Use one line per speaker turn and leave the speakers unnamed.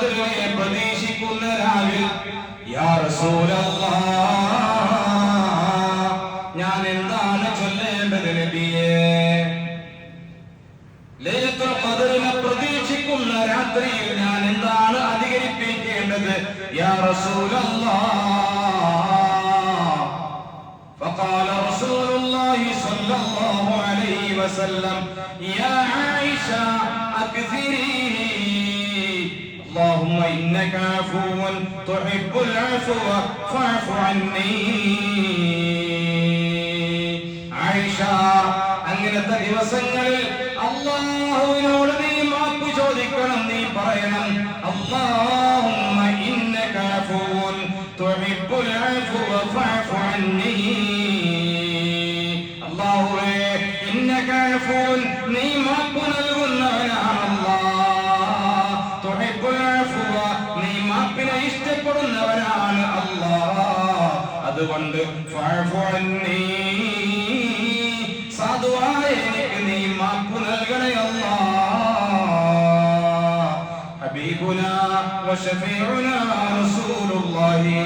ഖദ്റിനെ പ്രതീക്ഷിക്കുന്ന രാവിൽ യാ റസൂലല്ലാഹ് ഞാൻ എന്താണ് ചൊല്ലേണ്ടത് നബിയേ? ലൈലത്തുൽ ഖദ്റിനെ പ്രതീക്ഷിക്കുന്ന രാത്രിയിൽ ഞാൻ എന്താണ് അധികരിപ്പിക്കേണ്ടത് യാ റസൂലല്ലാഹ്? فقال رسول الله صلى الله عليه وسلم يا عائشة أكثري اللهم إنك عفو تحب العفو فاعف عني. عائشة അങ്ങനത്തെ ദിവസങ്ങളിൽ അല്ലാഹുവിനോട് നീ മാപ്പ് ചോദിക്കണം, നീ പറയണം اللهم إنك عفو تحب العفو فاعف عني. അല്ലാഹുവേ إنك عفو നീ മാപ്പ് നൽകുന്നവനാണ് അല്ലാഹ്. تحب العفو നീ മാപ്പിനെ ഇഷ്ടപ്പെടുന്നവനാണ് അല്ലാഹ്. അതുകൊണ്ട് ഫഅഫു അന്നി സാധുവായ എനിക്ക് നീ മാപ്പ് നൽകണേ അല്ലാഹ്. ഹബീബുനാ വശഫീഉനാ റസൂലുള്ളാഹി